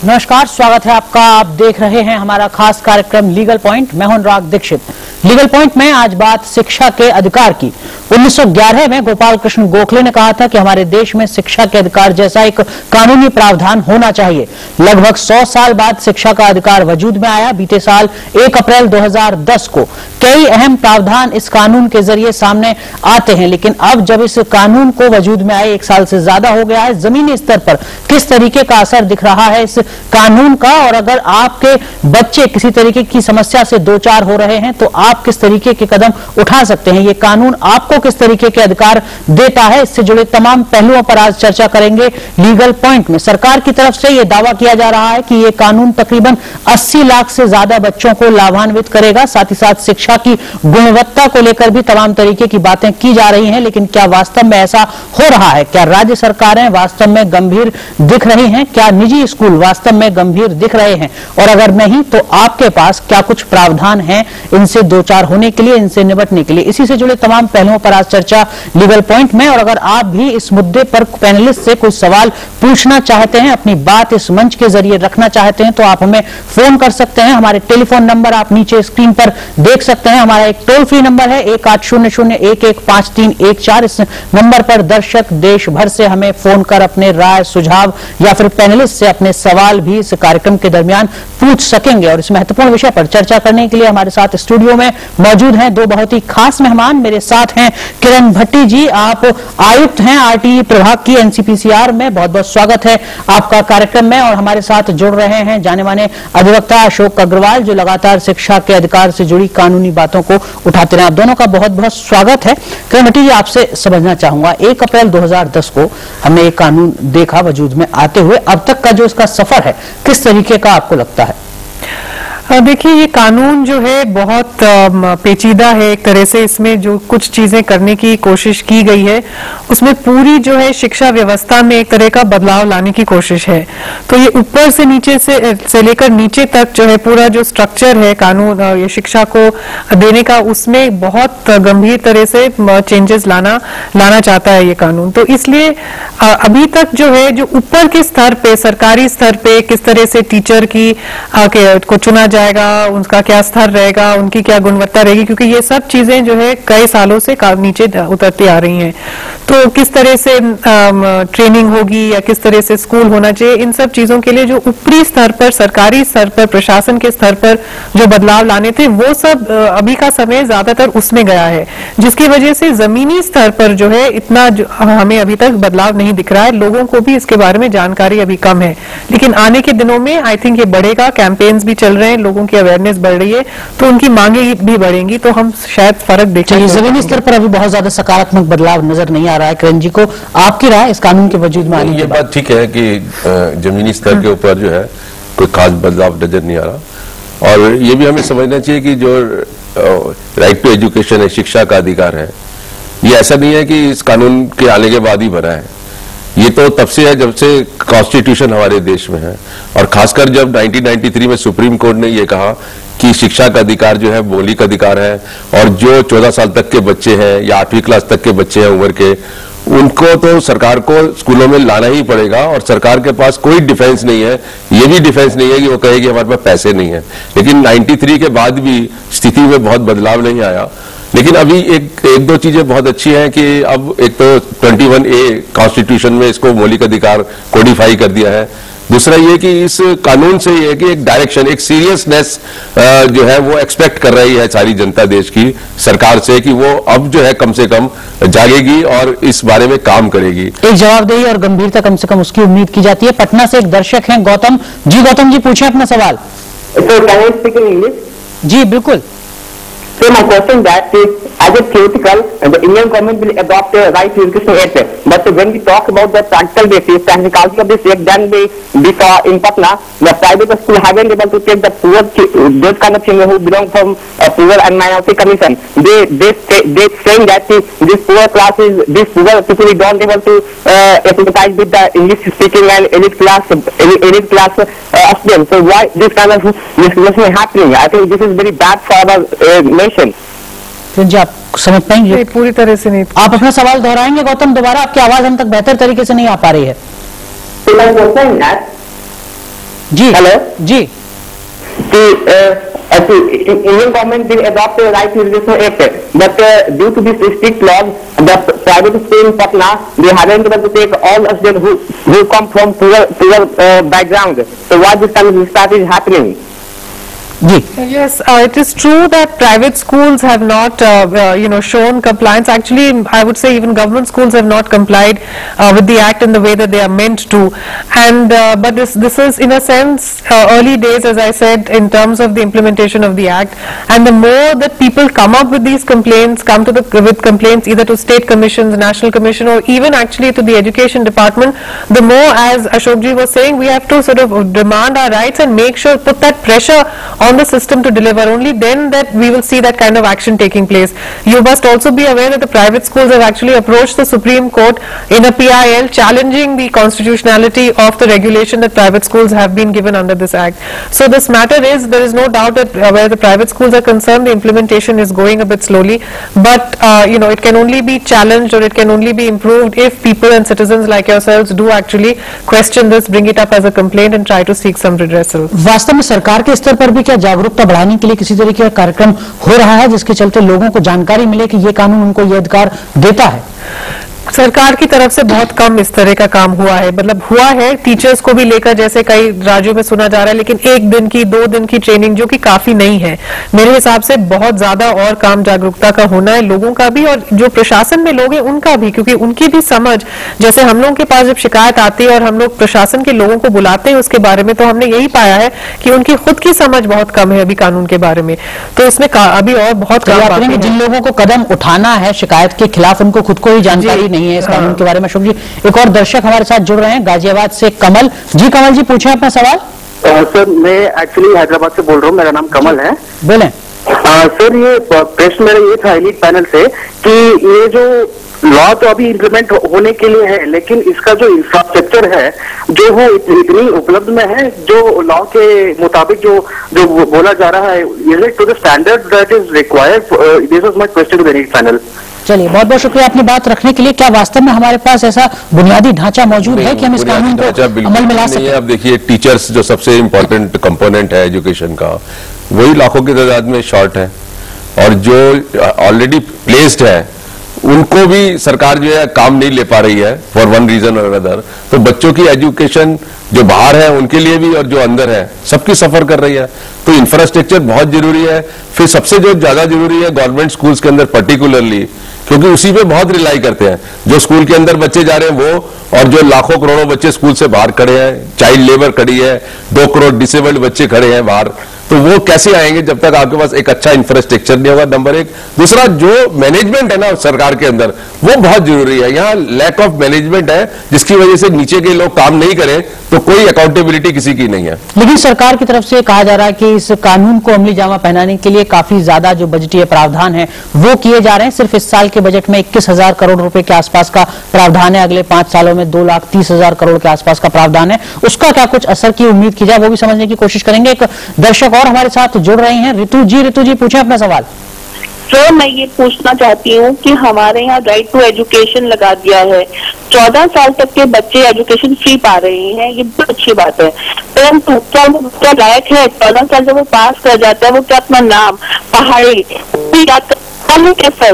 नमस्कार, स्वागत है आपका। आप देख रहे हैं हमारा खास कार्यक्रम लीगल पॉइंट। मैं हूं अनुराग दीक्षित। लीगल पॉइंट में आज बात शिक्षा के अधिकार की। 1911 में गोपाल कृष्ण गोखले ने कहा था कि हमारे देश में शिक्षा के अधिकार जैसा एक कानूनी प्रावधान होना चाहिए। लगभग 100 साल बाद शिक्षा का अधिकार वजूद में आया। बीते साल 1 अप्रैल 2010 को कई अहम प्रावधान इस कानून के जरिए सामने आते हैं, लेकिन अब जब इस कानून को वजूद में आए 1 साल से ज्यादा हो गया है, जमीनी स्तर पर किस तरीके का असर दिख रहा है इस कानून का, और अगर आपके बच्चे किसी तरीके की समस्या से दो चार हो रहे हैं तो आप किस तरीके के कदम उठा सकते हैं, ये कानून आपको किस तरीके के अधिकार देता है, इससे जुड़े तमाम पहलुओं पर आज चर्चा करेंगे लीगल पॉइंट में। सरकार की तरफ से यह दावा किया जा रहा है कि यह कानून तकरीबन 80 लाख से ज्यादा बच्चों को लाभान्वित करेगा। साथ ही साथ शिक्षा की गुणवत्ता को लेकर भी तमाम तरीके की बातें की जा रही हैं, लेकिन क्या वास्तव में ऐसा हो रहा है? क्या राज्य सरकारें वास्तव में गंभीर दिख रही हैं? क्या निजी स्कूल वास्तव में गंभीर दिख रहे हैं? और अगर नहीं तो आपके पास क्या कुछ प्रावधान हैं इनसे दो चार होने के लिए, इनसे निपटने के लिए? इसी से जुड़े तमाम पहलुओं पर आज चर्चा लीगल पॉइंट में। और अगर आप भी इस मुद्दे पर पैनलिस्ट से कुछ सवाल पूछना चाहते हैं, अपनी बात इस मंच के जरिए रखना चाहते हैं, तो आप हमें फोन कर सकते हैं। हमारे टेलीफोन नंबर आप नीचे स्क्रीन पर देख सकते हैं। हमारा एक टोल फ्री नंबर है 1800-115314। इस नंबर पर दर्शक देश भर से हमें फोन कर अपने राय, सुझाव या फिर पैनलिस्ट से अपने सवाल भी इस कार्यक्रम के दरमियान पूछ सकेंगे। और इस महत्वपूर्ण विषय पर चर्चा करने के लिए हमारे साथ स्टूडियो में मौजूद हैं दो बहुत ही खास मेहमान। मेरे साथ हैं किरण भट्टी जी, आप आयुक्त हैं आरटीई प्रभाग की एनसीपीसीआर में। बहुत बहुत स्वागत है आपका कार्यक्रम में। और हमारे साथ जुड़ रहे हैं जाने माने अधिवक्ता अशोक अग्रवाल, जो लगातार शिक्षा के अधिकार से जुड़ी कानूनी बातों को उठाते रहे। आप दोनों का बहुत बहुत स्वागत है। किरण भट्टी जी, आपसे समझना चाहूंगा, 1 अप्रैल 2010 को हमने एक कानून देखा वजूद में आते हुए, अब तक का जो इसका सफर है किस तरीके का आपको लगता है? देखिए, ये कानून जो है बहुत पेचीदा है एक तरह से। इसमें जो कुछ चीजें करने की कोशिश की गई है उसमें पूरी जो है शिक्षा व्यवस्था में एक तरह का बदलाव लाने की कोशिश है। तो ये ऊपर से नीचे से लेकर नीचे तक जो है पूरा जो स्ट्रक्चर है कानून ये शिक्षा को देने का, उसमें बहुत गंभीर तरह से चेंजेस लाना चाहता है ये कानून। तो इसलिए अभी तक जो है जो ऊपर के स्तर पे, सरकारी स्तर पे किस तरह से टीचर को चुना जाएगा, उनका क्या स्तर रहेगा, उनकी क्या गुणवत्ता रहेगी, क्योंकि ये सब चीजें जो है कई सालों से नीचे उतरती आ रही हैं। तो किस तरह से ट्रेनिंग होगी या किस तरह से स्कूल होना चाहिए, इन सब चीजों के लिए जो ऊपरी स्तर पर, सरकारी स्तर पर, प्रशासन के स्तर पर जो बदलाव लाने थे, वो सब अभी का समय ज्यादातर उसमें गया है, जिसकी वजह से जमीनी स्तर पर जो है इतना हमें अभी तक बदलाव नहीं दिख रहा है। लोगों को भी इसके बारे में जानकारी अभी कम है, लेकिन आने के दिनों में आई थिंक ये बढ़ेगा। कैंपेन्स भी चल रहे हैं, लोगों की अवेयरनेस बढ़ रही है, तो उनकी मांगे भी बढ़ेंगी, तो हम शायद फर्क देखेंगे। जमीनी स्तर पर अभी बहुत ज्यादा सकारात्मक बदलाव नजर नहीं आ रहा है। किरण जी को आपकी राय इस कानून के वजूद में आने? ये बात ठीक है कि जमीनी स्तर के ऊपर जो है कोई खास बदलाव नजर नहीं आ रहा, और ये भी हमें समझना चाहिए कि जो राइट टू एजुकेशन है, शिक्षा का अधिकार है, ये ऐसा नहीं है कि इस कानून के आने के बाद ही बना है। ये तो तब से है जब से कॉन्स्टिट्यूशन हमारे देश में है, और खासकर जब 1993 में सुप्रीम कोर्ट ने ये कहा कि शिक्षा का अधिकार जो है मौलिक अधिकार है, और जो 14 साल तक के बच्चे हैं या 8वीं क्लास तक के बच्चे हैं उम्र के, उनको तो सरकार को स्कूलों में लाना ही पड़ेगा, और सरकार के पास कोई डिफेंस नहीं है। ये भी डिफेंस नहीं है कि वो कहे कि हमारे पास पैसे नहीं है। लेकिन 93 के बाद भी स्थिति में बहुत बदलाव नहीं आया। लेकिन अभी एक दो चीजें बहुत अच्छी हैं कि अब एक तो 21A कॉन्स्टिट्यूशन में इसको मौलिक अधिकार कोडिफाई कर दिया है। दूसरा ये कि इस कानून से ये कि एक डायरेक्शन, एक सीरियसनेस जो है वो एक्सपेक्ट कर रही है सारी जनता देश की सरकार से, कि वो अब जो है कम से कम जागेगी और इस बारे में काम करेगी। एक जवाबदेही और गंभीरता कम से कम उसकी उम्मीद की जाती है। पटना से एक दर्शक हैं गौतम जी। गौतम जी, पूछे अपना सवाल। जी बिल्कुल। So my question that is, as a theoretical, the Indian government will adopt a right to education act. But when we talk about the practical basis, practicality of this act, then we saw in Patna, the private school haven't able to take the poor, those kind of children who belong from poor and minority condition. They saying that these poor classes, these poor people don't able to empathize with the English speaking and elite class students. So why this kind of discrimination is happening? I think this is very bad for our nation. जी, आप समझ पाएंगे? पूरी तरह से नहीं। आप अपना सवाल दोहराएंगे गौतम दोबारा? आपकी आवाज हम तक बेहतर तरीके से नहीं आ पा रही है। जी हेलो जी Indian government will adopt a right to education act, but due to this strict laws, the private school in Patna, they haven't been able to take all of them who come from poor background. So why this kind of stuff is happening? जी Yes, it is true that private schools have not, shown compliance. Actually, I would say even government schools have not complied with the act in the way that they are meant to. And but this is in a sense early days, as I said, in terms of the implementation of the act. And the more that people come up with these complaints, with complaints either to state commissions, national commission, or even actually to the education department, the more, as Ashokji was saying, we have to sort of demand our rights and make sure, put that pressure on the system to deliver. Only then that we will see that kind of action taking place. You must also be aware that the private schools have actually approached the Supreme Court in a PIL challenging the constitutionality of the regulation that private schools have been given under this act. So this matter is, there is no doubt that where the private schools are concerned, the implementation is going a bit slowly, but it can only be challenged, or it can only be improved if people and citizens like yourselves do actually question this, bring it up as a complaint and try to seek some redressal. वास्तव में सरकार के स्तर पर भी क्या जागरूकता बढ़ाने के लिए किसी तरीके का कार्यक्रम हो रहा है जिसके चलते लोगों को जानकारी मिले कि ये कानून उनको ये अधिकार देता है? सरकार की तरफ से बहुत कम इस तरह का काम हुआ है, मतलब हुआ है टीचर्स को भी लेकर, जैसे कई राज्यों में सुना जा रहा है, लेकिन 1 दिन की 2 दिन की ट्रेनिंग जो कि काफी नहीं है। मेरे हिसाब से बहुत ज्यादा और काम जागरूकता का होना है, लोगों का भी और जो प्रशासन में लोग हैं उनका भी, क्योंकि उनकी भी समझ, जैसे हम लोगों के पास जब शिकायत आती है और हम लोग प्रशासन के लोगों को बुलाते हैं उसके बारे में, तो हमने यही पाया है कि उनकी खुद की समझ बहुत कम है अभी कानून के बारे में। तो इसमें अभी और बहुत काम, जिन लोगों को कदम उठाना है शिकायत के खिलाफ, उनको खुद को ही जानकारी नहीं है इस कानून के बारे में। अशोक जी, एक और दर्शक हमारे साथ जुड़ रहे हैं गाजियाबाद से, कमल जी। कमल जी, पूछें अपना सवाल। सर, मैं एक्चुअली हैदराबाद से बोल रहा हूँ, मेरा नाम कमल है। बोलें। सर, ये प्रश्न मेरा ये था एलीट पैनल से कि ये जो लॉ तो अभी इम्प्लीमेंट होने के लिए है, लेकिन इसका जो इंफ्रास्ट्रक्चर है जो वो इतनी उपलब्ध में है जो लॉ के मुताबिक जो बोला जा रहा है, is it to the standard that is required? This was my question to the elite panel. चलिए, बहुत बहुत शुक्रिया अपनी बात रखने के लिए। क्या वास्तव में हमारे पास ऐसा बुनियादी ढांचा मौजूद है कि हम इस कानून को अमल में ला सकते हैं? अब देखिए, टीचर्स जो सबसे इम्पोर्टेंट कंपोनेंट है एजुकेशन का, वही लाखों की तादाद में शॉर्ट है, और जो ऑलरेडी प्लेस्ड है उनको भी सरकार जो है काम नहीं ले पा रही है फॉर वन रीजन और अदर। तो बच्चों की एजुकेशन जो बाहर है उनके लिए भी और जो अंदर है सबकी सफर कर रही है। तो इंफ्रास्ट्रक्चर बहुत जरूरी है। फिर सबसे जो ज्यादा जरूरी है गवर्नमेंट स्कूल्स के अंदर पर्टिकुलरली, क्योंकि उसी पे बहुत रिलाई करते हैं। जो स्कूल के अंदर बच्चे जा रहे हैं वो, और जो लाखों करोड़ों बच्चे स्कूल से बाहर खड़े हैं, चाइल्ड लेबर खड़ी है, 2 करोड़ डिसेबल्ड बच्चे खड़े हैं बाहर, तो वो कैसे आएंगे जब तक आपके पास एक अच्छा इंफ्रास्ट्रक्चर नहीं होगा, नंबर 1। दूसरा, जो मैनेजमेंट है ना सरकार के अंदर, वो बहुत जरूरी है। यहाँ लैक ऑफ मैनेजमेंट है, जिसकी वजह से नीचे के लोग काम नहीं करें तो कोई अकाउंटेबिलिटी किसी की नहीं है। लेकिन सरकार की तरफ से कहा जा रहा है कि इस कानून को अमली जामा पहनाने के लिए काफी ज्यादा जो बजटीय प्रावधान है वो किए जा रहे हैं। सिर्फ इस साल के बजट में 21,000 करोड़ रुपए के आसपास का प्रावधान है, अगले 5 सालों में 2,30,000 करोड़ के आसपास का प्रावधान है। उसका क्या कुछ असर की उम्मीद की जाए, वो भी समझने की कोशिश करेंगे। एक दर्शक और हमारे साथ जुड़ रहे हैं, ऋतु जी। ऋतु जी, पूछें अपना सवाल। सर, मैं ये पूछना चाहती हूँ कि हमारे यहाँ राइट टू एजुकेशन लगा दिया है, 14 साल तक के बच्चे एजुकेशन फ्री पा रहे हैं, ये बहुत अच्छी बात है, परंतु क्या वो बच्चा लायक है? 14 साल जब वो पास कर जाता है, वो क्या अपना नाम पहाड़ी कैसे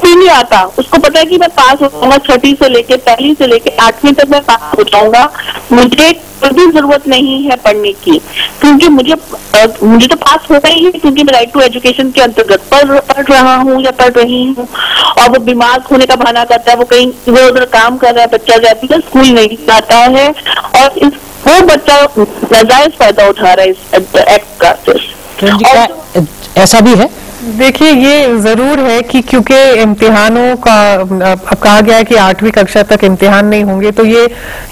नहीं आता? उसको पता है कि मैं पास हो जाऊंगा, 6वीं से लेके 1ली से लेके 8वीं तक मैं पास हो जाऊंगा, मुझे कोई जरूरत नहीं है पढ़ने की, क्योंकि मुझे तो पास होना ही है, क्योंकि मैं राइट टू एजुकेशन के अंतर्गत पढ़ रहा हूँ या पढ़ रही हूँ। और वो बीमार होने का बहाना करता है, वो कहीं इधर उधर काम कर रहा है, बच्चा जाती है स्कूल नहीं जाता है, और वो बच्चा नाजायज फायदा उठा रहा है इस एक्ट का। ऐसा भी है? देखिए, ये जरूर है कि क्योंकि इम्तिहानों का अब कहा गया है कि 8वीं कक्षा तक इम्तिहान नहीं होंगे, तो ये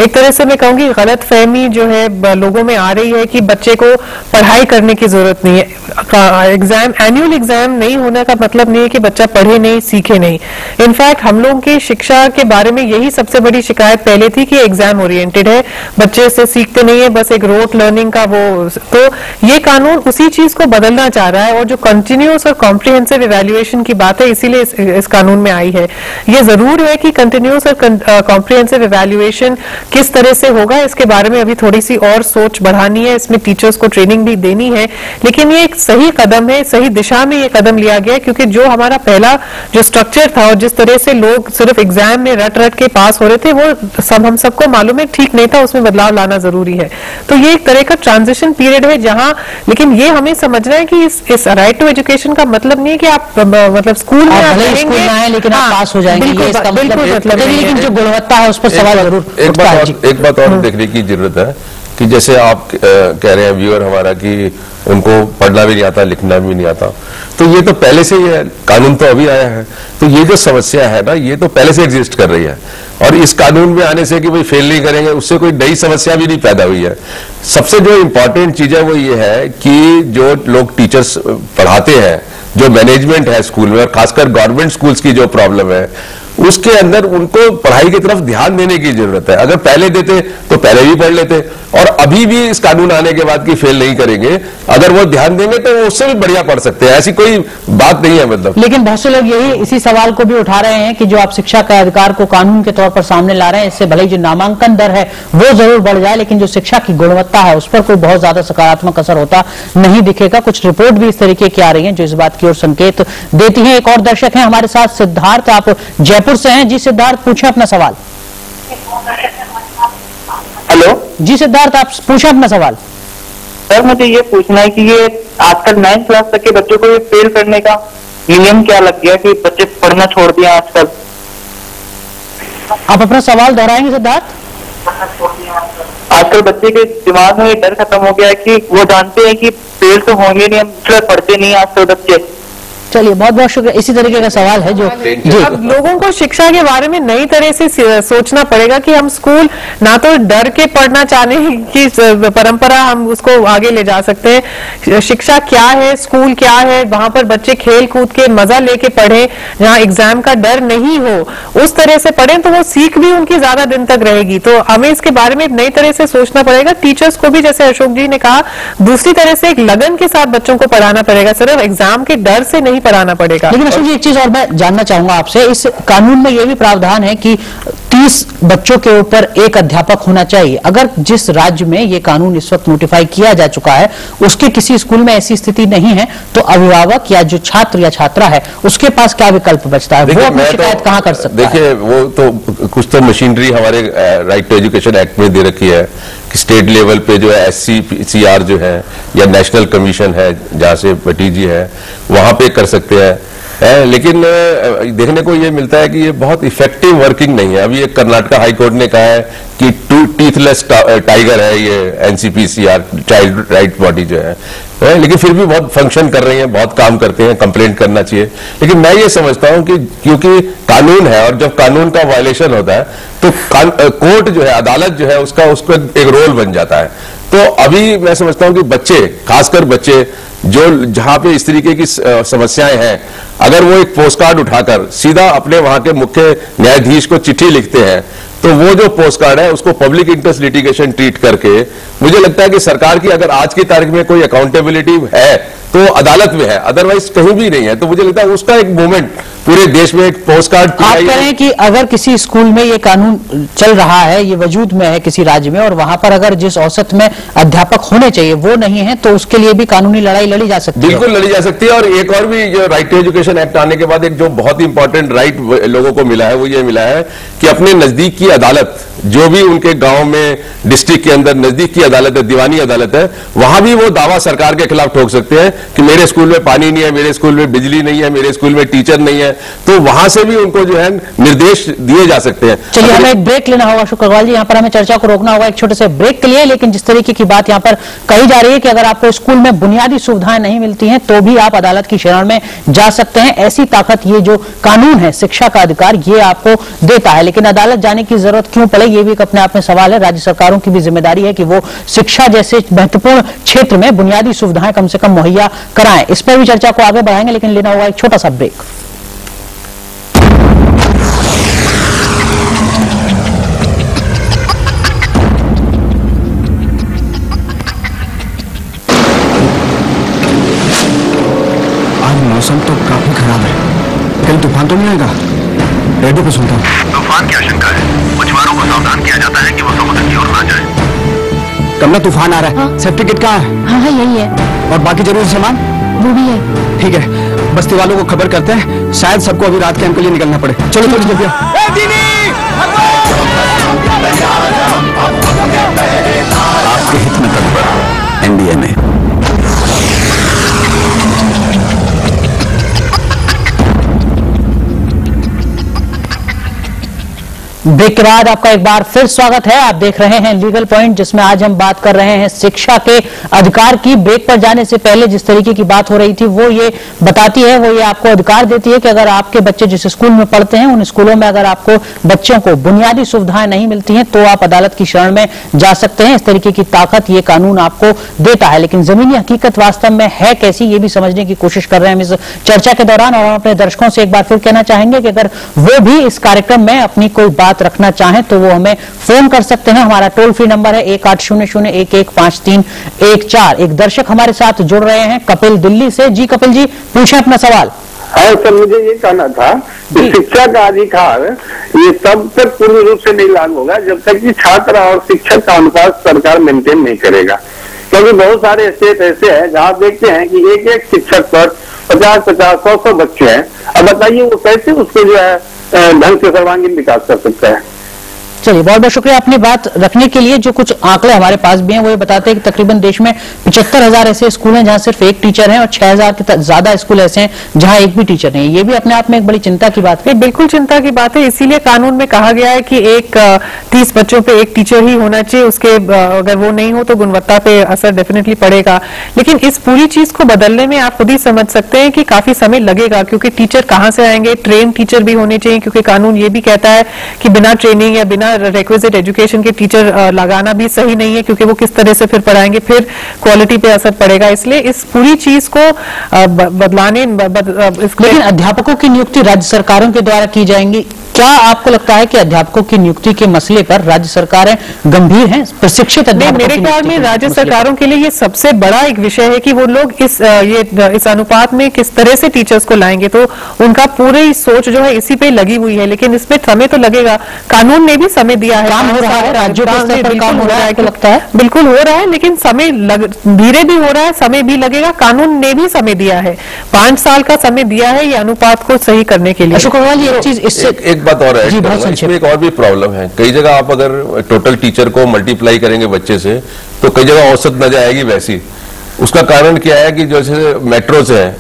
एक तरह से मैं कहूंगी गलत फहमी जो है लोगों में आ रही है कि बच्चे को पढ़ाई करने की जरूरत नहीं है। एग्जाम, एनुअल एग्जाम नहीं होने का मतलब नहीं है कि बच्चा पढ़े नहीं, सीखे नहीं। इनफैक्ट हम लोगों की शिक्षा के बारे में यही सबसे बड़ी शिकायत पहले थी कि एग्जाम ओरिएंटेड है, बच्चे से सीखते नहीं है, बस एक रोट लर्निंग का वो। तो ये कानून उसी चीज को बदलना चाह रहा है, और जो कंटिन्यूअस और कॉम्प्रिहेंसिव इवैल्यूएशन की बात है, इसीलिए इस कानून में आई है। ये जरूर है कि कंटिन्यूस और कॉम्प्रिहेंसिव इवैल्यूएशन किस तरह से होगा, इसके बारे में अभी थोड़ी सी और सोच बढ़ानी है, इसमें टीचर्स को ट्रेनिंग भी देनी है। लेकिन ये एक सही कदम है, सही दिशा में ये कदम लिया गया है, क्योंकि जो हमारा पहला जो स्ट्रक्चर था और जिस तरह से लोग सिर्फ एग्जाम में रट रट के पास हो रहे थे, वो सब हम सबको मालूम है ठीक नहीं था, उसमें बदलाव लाना जरूरी है। तो ये एक तरह का ट्रांजिशन पीरियड है जहां, लेकिन ये हमें समझना है कि इस राइट टू एजुकेशन का मतलब नहीं है कि आप मतलब स्कूल में आप स्कूल में आए लेकिन आप पास हो जाएंगे, ये इसका मतलब नहीं, लेकिन जो गुणवत्ता है उस पर सवाल जरूर उठता है। एक बात और देखने की जरूरत है कि जैसे आप कह रहे हैं व्यूअर हमारा कि उनको पढ़ना भी नहीं आता, लिखना भी नहीं आता, तो ये तो पहले से ही है, कानून तो अभी आया है, तो ये जो समस्या है ना, ये तो पहले से एग्जिस्ट कर रही है। और इस कानून में आने से कि भाई फेल नहीं करेंगे, उससे कोई नई समस्या भी नहीं पैदा हुई है। सबसे जो इंपॉर्टेंट चीज है वो ये है कि जो लोग टीचर्स पढ़ाते हैं, जो मैनेजमेंट है स्कूल में, और खासकर गवर्नमेंट स्कूल्स की जो प्रॉब्लम है, उसके अंदर उनको पढ़ाई की तरफ ध्यान देने की जरूरत है। अगर पहले देते तो पहले भी पढ़ लेते, और अभी भी इस कानून आने के बाद की फेल नहीं करेंगे, अगर वो ध्यान देंगे तो वो उससे भी बढ़िया पढ़ सकते हैं, ऐसी कोई बात नहीं है मतलब। लेकिन बहुत से लोग यही इसी सवाल को भी उठा रहे हैं कि जो आप शिक्षा का अधिकार को कानून के तौर पर सामने ला रहे हैं, इससे भले ही जो नामांकन दर है वो जरूर बढ़ जाए, लेकिन जो शिक्षा की गुणवत्ता है उस पर कोई बहुत ज्यादा सकारात्मक असर होता नहीं दिखेगा। कुछ रिपोर्ट भी इस तरीके की आ रही है जो इस बात की ओर संकेत देती है। एक और दर्शक है हमारे साथ, सिद्धार्थ, आप जयपुर से हैं। जी सिद्धार्थ, पूछें अपना सवाल। हेलो जी सिद्धार्थ, आप पूछें अपना सवाल। सर, मुझे ये पूछना है कि ये आजकल 9th क्लास तक के बच्चों को ये फेल करने का नियम क्या लग गया कि बच्चे पढ़ना छोड़ दिया आजकल? आप अपना सवाल दोहराएंगे सिद्धार्थ? आजकल बच्चे के दिमाग में ये डर खत्म हो गया है कि वो जानते हैं कि फेल तो होंगे नहीं, हम इसलिए पढ़ते नहीं आजकल बच्चे। चलिए, बहुत बहुत शुक्रिया। इसी तरीके का सवाल है जो अब लोगों को शिक्षा के बारे में नई तरह से सोचना पड़ेगा कि हम स्कूल ना तो डर के पढ़ना चाहने की परंपरा हम उसको आगे ले जा सकते हैं। शिक्षा क्या है, स्कूल क्या है, वहां पर बच्चे खेल कूद के मजा लेके पढ़े, जहाँ एग्जाम का डर नहीं हो, उस तरह से पढ़ें तो वो सीख भी उनकी ज्यादा दिन तक रहेगी। तो हमें इसके बारे में नई तरह से सोचना पड़ेगा। टीचर्स को भी, जैसे अशोक जी ने कहा, दूसरी तरह से एक लगन के साथ बच्चों को पढ़ाना पड़ेगा, सिर्फ एग्जाम के डर से नहीं पढ़ाना पड़ेगा। लेकिन अशोक जी, एक चीज और मैं जानना चाहूंगा आपसे, इस कानून में यह भी प्रावधान है कि 30 बच्चों के ऊपर एक अध्यापक होना चाहिए। अगर जिस राज्य में ये कानून इस वक्त नोटिफाई किया जा चुका है उसके किसी स्कूल में ऐसी स्थिति नहीं है, तो अभिभावक या जो छात्र या छात्रा है उसके पास क्या विकल्प बचता है? वो अपनी शिकायत कहां कर सकता है? देखिए, वो तो कुछ तो मशीनरी हमारे राइट टू एजुकेशन एक्ट में दे रखी है कि स्टेट लेवल पे जो है SCCR जो है या नेशनल कमीशन है जहां से भतीजी है वहां पे कर सकते हैं। लेकिन देखने को ये मिलता है कि ये बहुत इफेक्टिव वर्किंग नहीं है। अभी एक कर्नाटक हाई कोर्ट ने कहा है कि टीथलेस टाइगर है ये NCPCR, चाइल्ड राइट बॉडी जो है, लेकिन फिर भी बहुत फंक्शन कर रही है, बहुत काम करते हैं, कंप्लेंट करना चाहिए। लेकिन मैं ये समझता हूं कि क्योंकि कानून है और जब कानून का वायलेशन होता है तो कोर्ट जो है, अदालत जो है, उसका एक रोल बन जाता है। तो अभी मैं समझता हूं कि बच्चे, खासकर बच्चे जो जहां पे इस तरीके की समस्याएं हैं, अगर वो एक पोस्ट कार्ड उठाकर सीधा अपने वहां के मुख्य न्यायाधीश को चिट्ठी लिखते हैं, तो वो जो पोस्ट कार्ड है उसको पब्लिक इंटरेस्ट लिटिगेशन ट्रीट करके, मुझे लगता है कि सरकार की अगर आज की तारीख में कोई अकाउंटेबिलिटी है तो अदालत में है, अदरवाइज कहीं भी नहीं है। तो मुझे लगता है उसका एक मूवमेंट पूरे देश में, एक पोस्ट कार्ड। आप कह रहे हैं कि अगर किसी स्कूल में ये कानून चल रहा है, ये वजूद में है किसी राज्य में, और वहां पर अगर जिस औसत में अध्यापक होने चाहिए वो नहीं है, तो उसके लिए भी कानूनी लड़ाई लड़ी जा सकती है? बिल्कुल लड़ी जा सकती है। और एक और भी जो राइट टू एजुकेशन एक्ट आने के बाद एक जो बहुत इंपॉर्टेंट राइट लोगों को मिला है वो ये मिला है कि अपने नजदीक की अदालत, जो भी उनके गांव में, डिस्ट्रिक्ट के अंदर नजदीक की अदालत है, दीवानी अदालत है, वहां भी वो दावा सरकार के खिलाफ ठोक सकते हैं कि मेरे स्कूल में पानी नहीं है, मेरे स्कूल में बिजली नहीं है, मेरे स्कूल में टीचर नहीं है। तो वहां से भी उनको जो है निर्देश दिए जा सकते हैं। चलिए, हमें एक ब्रेक लेना होगा अशोक अग्रवाल जी, यहाँ पर हमें चर्चा को रोकना होगा एक छोटे से ब्रेक के लिए। लेकिन जिस तरीके की बात यहाँ पर कही जा रही है कि अगर आपको स्कूल में बुनियादी सुविधाएं नहीं मिलती हैं तो भी आप अदालत की शरण में जा सकते हैं, ऐसी ताकत ये जो कानून है, शिक्षा का अधिकार, ये आपको देता है। लेकिन अदालत जाने की जरूरत क्यों पड़े, ये भी एक अपने आप में सवाल है। राज्य सरकारों की भी जिम्मेदारी है कि वो शिक्षा जैसे महत्वपूर्ण क्षेत्र में बुनियादी सुविधाएं कम से कम मुहैया कराएं। इस पर भी चर्चा को आगे बढ़ाएंगे, लेकिन लेना होगा एक छोटा सा ब्रेक। मौसम तो तो नहीं आएगा, रेडियो पे सुनता हूँ। तूफान की आशंका है, मछुआरों को सावधान किया जाता है कि वो समुद्र की ओर ना जाए। कमला तूफान आ रहा है, सर्टिफिकेट कहाँ है? हाँ यही है। और बाकी जरूरी सामान? वो भी है। ठीक है, बस्ती वालों को खबर करते हैं, शायद सबको अभी रात कैंप के लिए निकलना पड़े। चलो थोड़ी जल्दी। आपके हित में तत्पर एनडीए में। ब्रेक के बाद आपका एक बार फिर स्वागत है। आप देख रहे हैं लीगल पॉइंट, जिसमें आज हम बात कर रहे हैं शिक्षा के अधिकार की। ब्रेक पर जाने से पहले जिस तरीके की बात हो रही थी वो ये बताती है, वो ये आपको अधिकार देती है कि अगर आपके बच्चे जिस स्कूल में पढ़ते हैं उन स्कूलों में अगर आपको बच्चों को बुनियादी सुविधाएं नहीं मिलती हैं तो आप अदालत की शरण में जा सकते हैं। इस तरीके की ताकत ये कानून आपको देता है। लेकिन जमीनी हकीकत वास्तव में है कैसी, ये भी समझने की कोशिश कर रहे हैं हम इस चर्चा के दौरान। और हम अपने दर्शकों से एक बार फिर कहना चाहेंगे कि अगर वो भी इस कार्यक्रम में अपनी कोई बात रखना चाहें तो वो हमें फोन कर सकते हैं। हमारा टोल फ्री नंबर है 1800-115314। एक दर्शक हमारे साथ जुड़ रहे हैं कपिल दिल्ली से। जी कपिल जी, पूछें अपना सवाल। हाँ सर, मुझे ये कहना था कि शिक्षा का अधिकार ये तब तक पूर्ण रूप से नहीं लागू होगा जब तक कि छात्र और शिक्षक का अनुपात सरकार मेंटेन नहीं करेगा। क्योंकि बहुत सारे स्टेट ऐसे हैं जहाँ देखते हैं कि एक एक शिक्षक पर 50-100 बच्चे हैं। अब बताइए वो कैसे उसको जो है ढंग से सर्वांगीण विकास कर सकता है। चलिए, बहुत बहुत शुक्रिया अपनी बात रखने के लिए। जो कुछ आंकड़े हमारे पास भी हैं वो ये बताते हैं कि तकरीबन देश में 75,000 ऐसे स्कूल हैं जहां सिर्फ एक टीचर है और 6,000 के ज्यादा स्कूल ऐसे हैं जहां एक भी टीचर नहीं है। ये भी अपने आप में एक बड़ी चिंता की बात है। बिल्कुल चिंता की बात है। इसीलिए कानून में कहा गया है कि 30 बच्चों पे एक टीचर ही होना चाहिए। उसके अगर वो नहीं हो तो गुणवत्ता पे असर डेफिनेटली पड़ेगा। लेकिन इस पूरी चीज को बदलने में आप खुद ही समझ सकते हैं कि काफी समय लगेगा, क्योंकि टीचर कहाँ से आएंगे? ट्रेन टीचर भी होने चाहिए, क्योंकि कानून ये भी कहता है कि बिना ट्रेनिंग या बिना रिक्विजिट एजुकेशन के टीचर लगाना भी सही नहीं है, क्योंकि वो किस तरह से फिर पढ़ाएंगे, फिर क्वालिटी पे असर पड़ेगा। इसलिए इस पूरी चीज को बदलाने लेकिन अध्यापकों की नियुक्ति राज्य सरकारों के द्वारा की जाएंगी। क्या आपको लगता है कि अध्यापकों की नियुक्ति के मसले पर राज्य सरकारें गंभीर हैं? प्रशिक्षित अध्यापकों मेरे ख्याल में राज्य सरकारों के लिए ये सबसे बड़ा एक विषय है कि वो लोग इस अनुपात में किस तरह से टीचर्स को लाएंगे। तो उनका पूरी सोच जो है इसी पे लगी हुई है। लेकिन इसमें समय तो लगेगा। कानून ने भी समय दिया है, काम हो रहा है, राज्यों के स्तर पर काम हो रहा है, लगता है बिल्कुल हो रहा है। लेकिन समय धीरे भी हो रहा है, समय भी लगेगा। कानून ने भी समय दिया है, 5 साल का समय दिया है ये अनुपात को सही करने के लिए। अशोक अग्रवाल, ये एक चीज इससे एक बात और है, इसमें एक और भी प्रॉब्लम है। कई जगह आप अगर टोटल टीचर को मल्टीप्लाई करेंगे बच्चे से तो कई जगह औसत नजर आएगी वैसी। उसका कारण क्या है कि जैसे मेट्रोज है,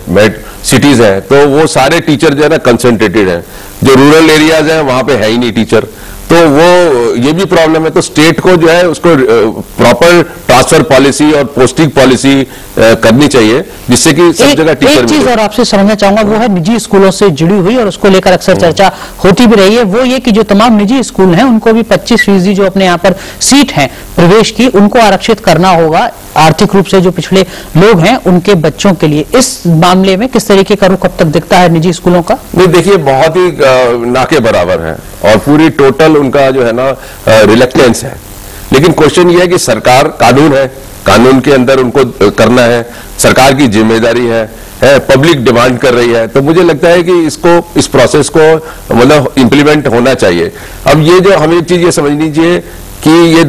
सिटीज है, तो वो सारे टीचर जो है ना कंसंट्रेटेड है। जो रूरल एरियाज है वहां पे है ही नहीं टीचर, तो वो ये भी प्रॉब्लम है। तो स्टेट को जो है उसको प्रॉपर ट्रांसफर पॉलिसी और पोस्टिंग पॉलिसी करनी चाहिए, जिससे कि सब जगह टीचर। एक चीज और आपसे समझना चाहूंगा, वो है निजी स्कूलों से जुड़ी हुई और उसको लेकर अक्सर चर्चा होती भी रही है। वो ये कि जो तमाम निजी स्कूल हैं उनको भी 25% जो अपने यहाँ पर सीट हैं प्रवेश की, उनको आरक्षित करना होगा। आर्थिक रूप से जो पिछड़े लोग हैं उनके बच्चों के लिए इस मामले में किस तरीके का रुख अब तक दिखता है निजी स्कूलों का? नहीं, देखिए बहुत ही ना के बराबर है और पूरी टोटल उनका जो है ना रिलेक्टेंस है। लेकिन क्वेश्चन ये है कि सरकार, कानून है, कानून के अंदर उनको करना है, सरकार की जिम्मेदारी है, पब्लिक डिमांड कर रही है। तो मुझे लगता है कि इस प्रोसेस को मतलब इंप्लीमेंट होना चाहिए। अब ये जो हमें एक चीज ये समझनी चाहिए कि ये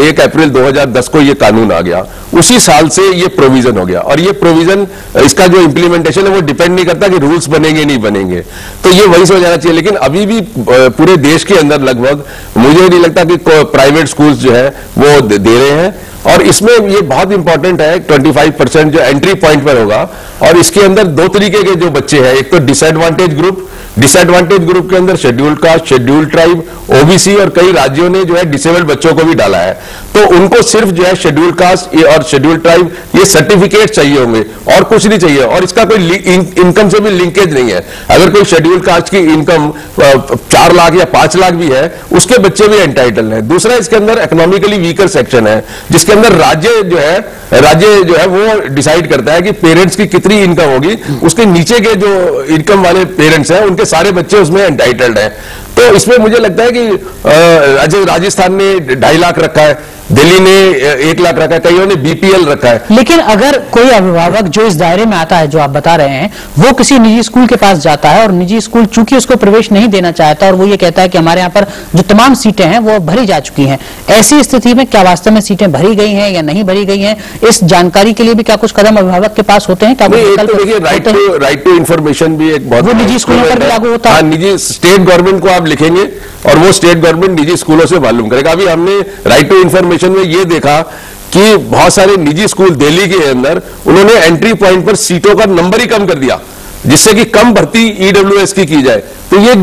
1 अप्रैल 2010 को ये कानून आ गया, उसी साल से ये प्रोविजन हो गया। और ये प्रोविजन, इसका जो इंप्लीमेंटेशन है वो डिपेंड नहीं करता कि रूल्स बनेंगे नहीं बनेंगे, तो ये वही समझ आना चाहिए। लेकिन अभी भी पूरे देश के अंदर लगभग मुझे नहीं लगता कि प्राइवेट स्कूल्स जो है वो दे रहे हैं। और इसमें ये बहुत इंपॉर्टेंट है, 25% जो एंट्री पॉइंट पर होगा। और इसके अंदर 2 तरीके के जो बच्चे हैं, एक तो डिसएडवांटेज ग्रुप के अंदर scheduled caste, scheduled tribe, OBC और कई राज्यों ने जो है डिसेबल्ड बच्चों को भी डाला है। तो उनको सिर्फ जो है शेड्यूल्ड कास्ट और शेड्यूल्ड ट्राइब ये सर्टिफिकेट चाहिए होंगे और कुछ नहीं चाहिए। और इसका कोई इनकम से भी लिंकेज नहीं है। अगर कोई शेड्यूल्ड कास्ट की इनकम 4 लाख या 5 लाख भी है, उसके बच्चे भी एंटाइटल हैं। दूसरा, इसके अंदर इकोनॉमिकली वीकर सेक्शन है, जिसके अंदर राज्य जो है वो डिसाइड करता है कि पेरेंट्स की कितनी इनकम होगी। उसके नीचे के जो इनकम वाले पेरेंट्स हैं उनके सारे बच्चे उसमें एंटाइटल्ड हैं। तो इसमें मुझे लगता है कि राजस्थान ने 2.5 लाख रखा है, दिल्ली ने 1 लाख रखा है, कईयों ने बीपीएल रखा है। लेकिन अगर कोई अभिभावक जो इस दायरे में आता है जो आप बता रहे हैं, वो किसी निजी स्कूल के पास जाता है और निजी स्कूल चूंकि उसको प्रवेश नहीं देना चाहता और वो ये कहता है कि हमारे यहाँ पर जो तमाम सीटें हैं वो भरी जा चुकी हैं, ऐसी स्थिति में क्या वास्तव में सीटें भरी गई हैं या नहीं भरी गई हैं, इस जानकारी के लिए भी क्या कुछ कदम अभिभावक के पास होते हैं? क्या राइट टू इन्फॉर्मेशन भी एक बहुत, वो निजी स्कूलों पर भी लागू होता है। निजी स्टेट गवर्नमेंट को आप लिखेंगे और वो स्टेट गवर्नमेंट निजी स्कूलों से मालूम करेगा। अभी हमने राइट टू इन्फॉर्मेशन में ये देखा कि बहुत सारे निजी स्कूल दिल्ली के अंदर उन्होंने एंट्री पॉइंट पर सीटों का नंबर ही कम कर दिया जिससे कि कम भर्ती ईडब्ल्यूएस की जाए। तो ये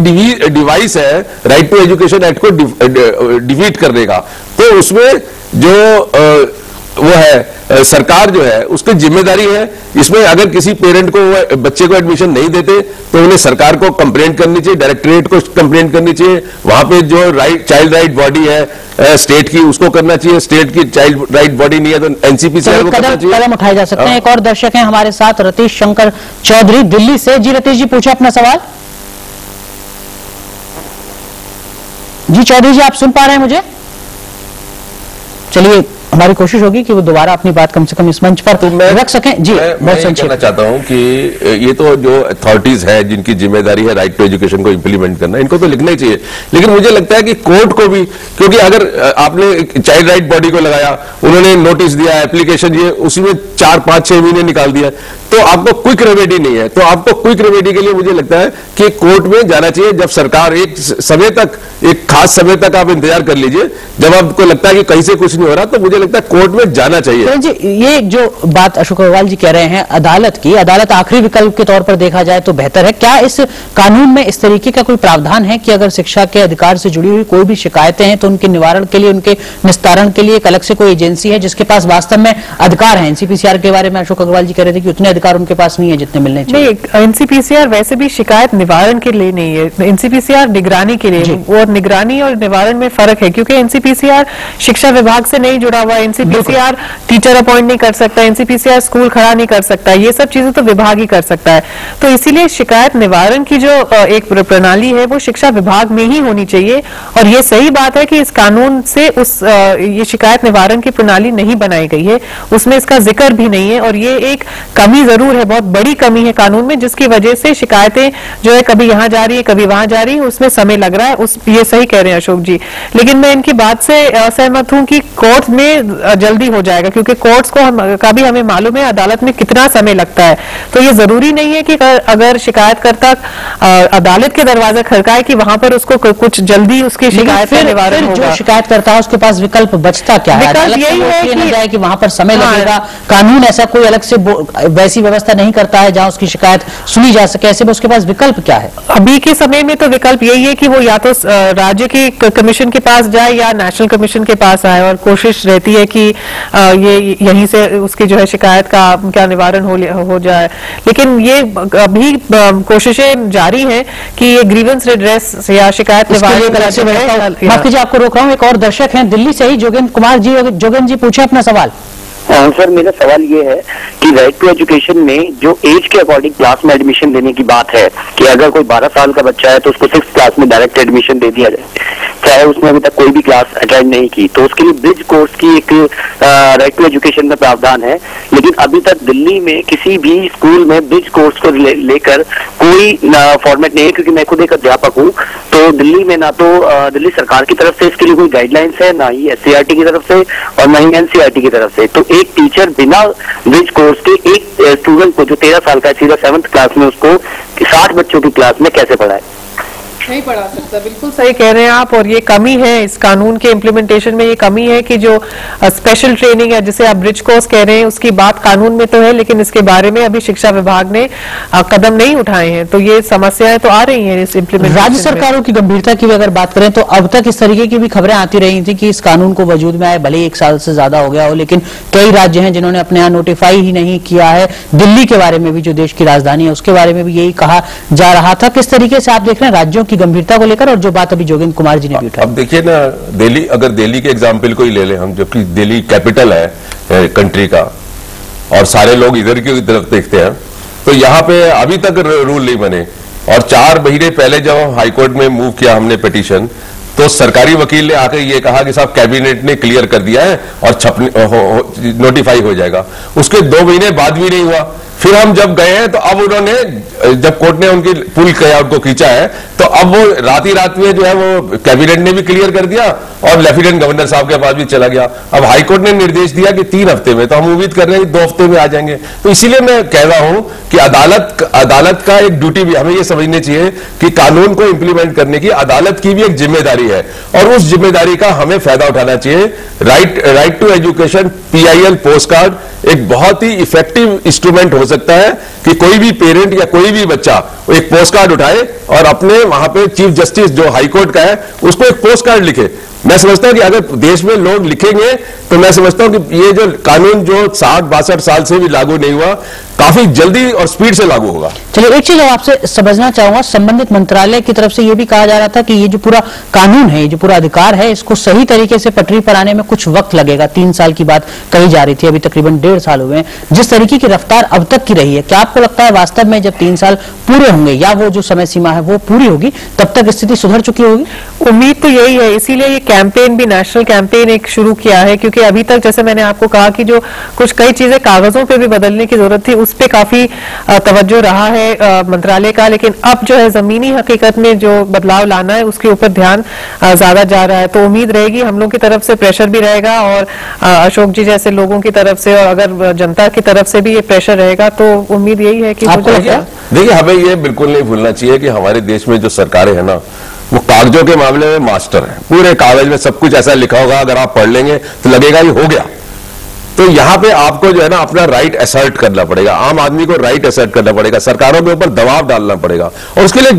डिवाइस है राइट टू एजुकेशन एक्ट को डिफीट करने का। तो उसमें जो वो है सरकार जो है उसकी जिम्मेदारी है। इसमें अगर किसी पेरेंट को बच्चे को एडमिशन नहीं देते तो उन्हें सरकार को कंप्लेंट करनी चाहिए, डायरेक्टरेट को कंप्लेंट करनी चाहिए। वहां पे जो चाइल्ड राइट बॉडी है स्टेट की उसको करना चाहिए। स्टेट की चाइल्ड राइट बॉडी नहीं है तो एनसीपीसीआर को करना चाहिए। कदम उठाए जा सकते हैं। एक और दर्शक हैं हमारे साथ, रतीश शंकर चौधरी दिल्ली से। जी रतीश जी, पूछे अपना सवाल। जी चौधरी जी, आप सुन पा रहे हैं मुझे? चलिए, हमारी कोशिश होगी कि वो दोबारा अपनी बात कम से कम इस मंच पर रख सकें। जी, मैं कहना चाहता हूं कि ये तो जो अथॉरिटीज है जिनकी जिम्मेदारी है राइट टू एजुकेशन को इंप्लीमेंट करना, इनको तो लिखना ही चाहिए। लेकिन मुझे लगता है कि कोर्ट को भी, क्योंकि अगर आपने चाइल्ड राइट बॉडी को लगाया, उन्होंने नोटिस दिया, एप्लीकेशन दिए, उसी में 4, 5, 6 महीने निकाल दिया, तो आपको क्विक रेमेडी नहीं है। तो आपको क्विक रेमेडी के लिए मुझे लगता है कि कोर्ट में जाना चाहिए। जब सरकार एक समय तक, एक खास समय तक आप इंतजार कर लीजिए, जब आपको लगता है कि कहीं से कुछ नहीं हो रहा तो मुझे लगता है कोर्ट में जाना चाहिए। जी, ये जो बात अशोक अग्रवाल जी कह रहे हैं अदालत की, अदालत आखिरी विकल्प के तौर पर देखा जाए तो बेहतर है। क्या इस कानून में इस तरीके का कोई प्रावधान है कि अगर शिक्षा के अधिकार से जुड़ी हुई कोई भी शिकायतें हैं तो उनके निवारण के लिए, उनके निस्तारण के लिए एक अलग से कोई एजेंसी है जिसके पास वास्तव में अधिकार है? एनसीपीसीआर के बारे में अशोक अग्रवाल जी कह रहे थे कि उतने अधिकार उनके पास नहीं है जितने मिलने चाहिए। नहीं, एनसीपीसीआर वैसे भी शिकायत निवारण के लिए नहीं है, एनसीपीसीआर निगरानी के लिए। और निगरानी और निवारण में फर्क है, क्योंकि एनसीपीसीआर शिक्षा विभाग से नहीं जुड़ा हुआ। एनसीपीसीआर टीचर अपॉइंट नहीं कर सकता, एनसीपीसीआर स्कूल खड़ा नहीं कर सकता, ये सब चीजें तो विभाग ही कर सकता है। तो इसीलिए शिकायत निवारण की जो एक प्रणाली है वो शिक्षा विभाग में ही होनी चाहिए। और ये सही बात है कि इस कानून से ये शिकायत निवारण की प्रणाली नहीं बनाई गई है, उसमें इसका जिक्र भी नहीं है। और ये एक कमी जरूर है, बहुत बड़ी कमी है कानून में, जिसकी वजह से शिकायतें जो है कभी यहाँ जा रही है कभी वहां जा रही है, उसमें समय लग रहा है। ये सही कह रहे हैं अशोक जी। लेकिन मैं इनकी बात से असहमत हूं कि कोर्ट में जल्दी हो जाएगा, क्योंकि कोर्ट्स को का भी हमें मालूम है अदालत में कितना समय लगता है। तो ये जरूरी नहीं है कि अगर शिकायतकर्ता अदालत के दरवाजा खड़काए कि वहां पर उसको कुछ जल्दी उसकी शिकायत का निवारण होगा। जो शिकायतकर्ता है उसके पास विकल्प बचता क्या है? यही है कि वहां पर समय लगेगा। कानून ऐसा कोई अलग से वैसी व्यवस्था नहीं करता है जहां उसकी शिकायत सुनी जा सके, ऐसे में उसके पास विकल्प क्या है? अभी के समय में तो विकल्प यही है कि वो या तो राज्य के कमीशन के पास जाए या नेशनल कमीशन के पास आए, और कोशिश रहती है कि ये यहीं से उसकी जो है शिकायत का क्या निवारण हो जाए। लेकिन ये अभी कोशिशें जारी हैं कि ये ग्रीवेंस रिड्रेस या शिकायत निवारण। माफ कीजिए, आपको रोक रहा हूं। एक और दर्शक हैं दिल्ली से ही, जोगेंद्र कुमार जी। जोगेंद्र जी, पूछे अपना सवाल। सर, मेरा सवाल ये है कि राइट टू एजुकेशन में जो एज के अकॉर्डिंग क्लास में एडमिशन देने की बात है कि अगर कोई 12 साल का बच्चा है तो उसको 6th क्लास में डायरेक्ट एडमिशन दे दिया जाए, चाहे उसने अभी तक कोई भी क्लास अटेंड नहीं की। तो उसके लिए ब्रिज कोर्स की एक राइट टू एजुकेशन में प्रावधान है। लेकिन अभी तक दिल्ली में किसी भी स्कूल में ब्रिज कोर्स को लेकर कोई फॉर्मेट नहीं है, क्योंकि मैं खुद एक अध्यापक हूँ। तो दिल्ली में ना तो दिल्ली सरकार की तरफ से इसके लिए कोई गाइडलाइंस है, ना ही SCERT की तरफ से और ना ही NCERT की तरफ से। तो एक टीचर बिना ब्रिज कोर्स के एक स्टूडेंट को जो 13 साल का है सीधा 7th क्लास में उसको 60 बच्चों की क्लास में कैसे पढ़ाए? नहीं पढ़ा सकता। बिल्कुल सही कह रहे हैं आप। और ये कमी है इस कानून के इम्प्लीमेंटेशन में, ये कमी है कि जो स्पेशल ट्रेनिंग है जिसे आप ब्रिज कोर्स कह रहे हैं, उसकी बात कानून में तो है लेकिन इसके बारे में अभी शिक्षा विभाग ने कदम नहीं उठाए हैं। तो ये समस्याएं तो आ रही हैं इस इम्प्लीमेंटेशन। राज्य सरकारों की गंभीरता की भी अगर बात करें तो अब तक इस तरीके की भी खबरें आती रही थी कि इस कानून को वजूद में आए भले ही 1 साल से ज्यादा हो गया हो, लेकिन कई राज्य हैं जिन्होंने अपने यहाँ नोटिफाई ही नहीं किया है। दिल्ली के बारे में भी, जो देश की राजधानी है, उसके बारे में भी यही कहा जा रहा था। किस तरीके से आप देख रहे हैं राज्यों की गंभीरता को लेकर, और जो बात अभी जोगेंद्र कुमार जी ने भी उठाई? अब देखिए ना, दिल्ली, अगर दिल्ली के एग्जाम्पल को ही ले लें हम, जबकि दिल्ली कैपिटल है कंट्री का और सारे लोग इधर की तरफ देखते हैं, तो यहाँ पे अभी तक रूल नहीं बने। और 4 महीने पहले जब हाईकोर्ट में मूव किया हमने पिटीशन, तो सरकारी वकील ने आकर ये कहा कि साहब कैबिनेट ने क्लियर कर दिया है और नोटिफाई हो जाएगा। उसके 2 महीने बाद भी नहीं हुआ। फिर हम जब गए हैं तो अब उन्होंने, जब कोर्ट ने उनकी पुल किया, उनको खींचा है, तो अब वो रात ही रात में जो है वो कैबिनेट ने भी क्लियर कर दिया और लेफ्टिनेंट गवर्नर साहब के पास भी चला गया। अब हाईकोर्ट ने निर्देश दिया कि 3 हफ्ते में, तो हम उम्मीद कर रहे हैं कि 2 हफ्ते में आ जाएंगे। तो इसीलिए मैं कह रहा हूं कि अदालत का एक ड्यूटी भी, हमें ये समझनी चाहिए कि कानून को इंप्लीमेंट करने की अदालत की भी एक जिम्मेदारी है और उस जिम्मेदारी का हमें फायदा उठाना चाहिए। Right to education PIL postcard एक बहुत ही इफेक्टिव इंस्ट्रूमेंट हो सकता है कि कोई भी पेरेंट या कोई भी बच्चा एक पोस्ट कार्ड उठाए और अपने वहां पे चीफ जस्टिस जो हाईकोर्ट का है उसको एक पोस्ट कार्ड लिखे। मैं समझता हूं कि अगर देश में लोग लिखेंगे तो मैं समझता हूं कि ये जो कानून जो 60-62 साल से भी लागू नहीं हुआ, काफी जल्दी और स्पीड से लागू होगा। चलिए, एक चीज आपसे समझना चाहूंगा, संबंधित मंत्रालय की तरफ से ये भी कहा जा रहा था कि ये जो पूरा कानून है, ये जो पूरा अधिकार है, इसको सही तरीके से पटरी पर आने में कुछ वक्त लगेगा। 3 साल की बात कही जा रही थी, अभी तकरीबन 1.5 साल हुए हैं। जिस तरीके की रफ्तार अब तक की रही है, क्या आपको लगता है वास्तव में जब 3 साल पूरे होंगे या वो जो समय सीमा है वो पूरी होगी, तब तक स्थिति सुधर चुकी होगी? उम्मीद तो यही है, इसीलिए ये कैंपेन भी, नेशनल कैंपेन एक शुरू किया है, क्योंकि अभी तक जैसे मैंने आपको कहा कि जो कुछ कई चीजें कागजों पे भी बदलने की जरूरत थी, उस पे काफी तवज्जो रहा है मंत्रालय का, लेकिन अब जो है जमीनी हकीकत में जो बदलाव लाना है उसके ऊपर ध्यान ज्यादा जा रहा है। तो उम्मीद रहेगी, हम लोग की तरफ से प्रेशर भी रहेगा और अशोक जी जैसे लोगों की तरफ से, और अगर जनता की तरफ से भी ये प्रेशर रहेगा तो उम्मीद यही है कि देखिए, हमें ये बिल्कुल नहीं भूलना चाहिए कि हमारे देश में जो सरकारें हैं ना, वो कागजों के मामले में मास्टर है। पूरे कागज में सब कुछ ऐसा लिखा होगा, अगर आप पढ़ लेंगे तो लगेगा ये हो गया। तो यहां पे आपको जो है ना अपना राइट असर्ट करना पड़ेगा, आम आदमी को राइट असर्ट करना पड़ेगा, सरकारों के ऊपर दबाव डालना पड़ेगा और उसके लिए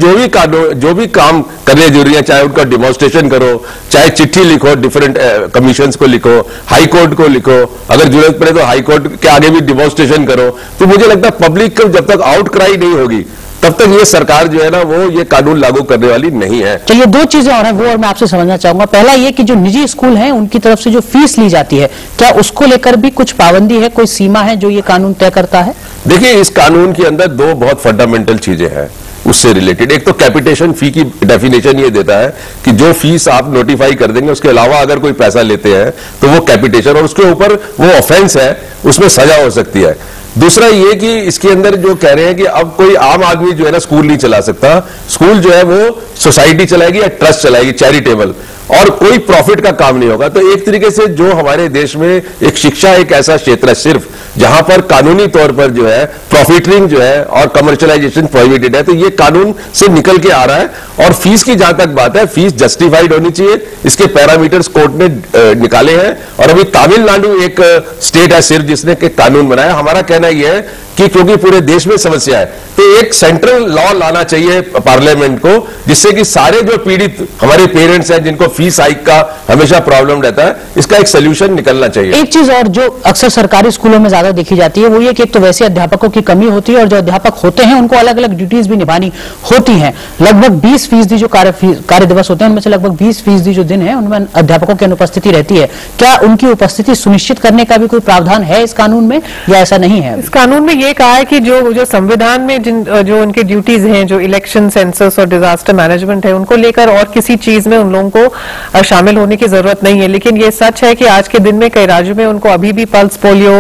जो भी काम करने जरूरी है, चाहे उनका डिमॉन्स्ट्रेशन करो, चाहे चिट्ठी लिखो, डिफरेंट कमीशंस को लिखो, हाई कोर्ट को लिखो, अगर जरूरत पड़े तो हाई कोर्ट के आगे भी डिमॉन्स्ट्रेशन करो। तो मुझे लगता है पब्लिक को जब तक आउटक्राई नहीं होगी तब तक ये सरकार जो है ना वो ये कानून लागू करने वाली नहीं है। चलिए, 2 चीजें और हैं, वो और मैं आपसे समझना चाहूंगा। पहला ये कि जो निजी स्कूल हैं उनकी तरफ से जो फीस ली जाती है, क्या उसको लेकर भी कुछ पाबंदी है, कोई सीमा है जो ये कानून तय करता है? देखिए, इस कानून के अंदर 2 बहुत फंडामेंटल चीजें हैं उससे रिलेटेड। एक तो कैपिटेशन फी की डेफिनेशन ये देता है कि जो फीस आप नोटिफाई कर देंगे उसके अलावा अगर कोई पैसा लेते हैं तो वो कैपिटेशन, और उसके ऊपर वो ऑफेंस है, उसमें सजा हो सकती है। दूसरा ये कि इसके अंदर जो कह रहे हैं कि अब कोई आम आदमी जो है ना स्कूल नहीं चला सकता, स्कूल जो है वो सोसाइटी चलाएगी या ट्रस्ट चलाएगी, चैरिटेबल, और कोई प्रॉफिट का काम नहीं होगा। तो एक तरीके से जो हमारे देश में एक शिक्षा एक ऐसा क्षेत्र है सिर्फ जहां पर कानूनी तौर पर जो है प्रॉफिटरिंग जो है और कमर्शियलाइजेशन प्रोहिबिटेड है, तो ये कानून से निकल के आ रहा है। और फीस की जहां तक बात है, फीस जस्टिफाइड होनी चाहिए, इसके पैरामीटर्स कोर्ट ने निकाले हैं। और अभी तमिलनाडु एक स्टेट है सिर्फ जिसने के कानून बनाया। हमारा कहना यह है कि क्योंकि पूरे देश में समस्या है तो एक सेंट्रल लॉ लाना चाहिए पार्लियामेंट को, जिससे कि सारे जो पीड़ित हमारे पेरेंट्स हैं जिनको फीस हाइक का हमेशा प्रॉब्लम रहता है, इसका एक सोल्यूशन निकलना चाहिए। एक चीज और जो अक्सर सरकारी स्कूलों में ज्यादा देखी जाती है वो ये कि एक तो वैसे अध्यापकों की कमी होती है और जो अध्यापक होते हैं उनको अलग अलग ड्यूटीज भी निभानी होती हैं। लगभग 20% जो कार्य दिवस होते हैं उनमें से लगभग 20% जो दिन है उनमें अध्यापकों की अनुपस्थिति रहती है। क्या उनकी उपस्थिति सुनिश्चित करने का भी कोई प्रावधान है इस कानून में या ऐसा नहीं है? इस कानून में ये कहा है कि जो संविधान में जो उनके ड्यूटीज हैं, जो इलेक्शन, सेंसस और डिजास्टर मैनेजमेंट है, उनको लेकर और किसी चीज में उन लोगों को शामिल होने की जरूरत नहीं है। लेकिन ये सच है कि आज के दिन में कई राज्यों में उनको अभी भी पल्स पोलियो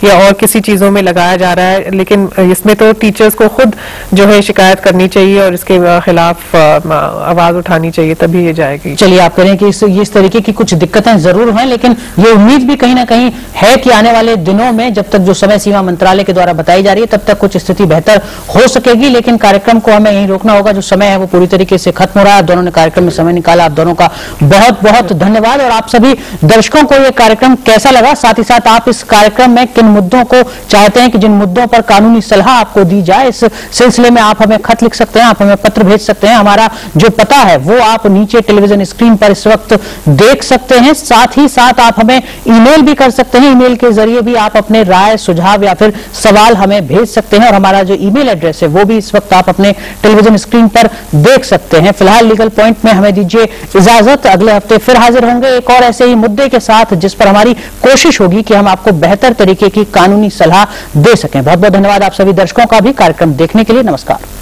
या और किसी चीजों में लगाया जा रहा है। लेकिन इसमें तो टीचर्स को खुद जो है शिकायत करनी चाहिए और इसके खिलाफ आवाज उठानी चाहिए, तभी ये जाएगी। चलिए, आप कह रहे हैं कि इस तरीके की कुछ दिक्कतें जरूर हैं, लेकिन ये उम्मीद भी कहीं ना कहीं है कि आने वाले दिनों में जब तक जो समय सीमा मंत्रालय के द्वारा बताई जा रही है तब तक कुछ स्थिति बेहतर हो सकेगी। लेकिन कार्यक्रम को हमें यहीं रोकना होगा, जो समय है वो पूरी तरीके से खत्म हो रहा है। आप दोनों ने कार्यक्रम में समय निकाला, आप दोनों का बहुत बहुत धन्यवाद। और आप सभी दर्शकों को ये कार्यक्रम कैसा लगा, साथ ही साथ आप इस कार्यक्रम में किन मुद्दों को चाहते हैं कि जिन मुद्दों पर कानूनी सलाह आपको दी जाए, इस सिलसिले में आप हमें खत लिख सकते हैं, आप हमें पत्र भेज सकते हैं। हमारा जो पता है वो आप नीचे टेलीविजन स्क्रीन पर इस वक्त देख सकते हैं। साथ ही साथ आप हमें ईमेल भी कर सकते हैं, ईमेल के जरिए भी आप अपने राय, सुझाव या फिर सवाल हमें भेज सकते हैं। और हमारा जो ईमेल एड्रेस है वो भी इस वक्त आप अपने टेलीविजन स्क्रीन पर देख सकते हैं। फिलहाल लीगल पॉइंट में हमें दीजिए इजाजत, अगले हफ्ते फिर हाजिर होंगे एक और ऐसे ही मुद्दे के साथ, जिस पर हमारी कोशिश होगी कि हम आपको बेहतर तरीके की कानूनी सलाह दे सकें। बहुत बहुत धन्यवाद आप सभी दर्शकों का भी कार्यक्रम देखने के लिए। नमस्कार।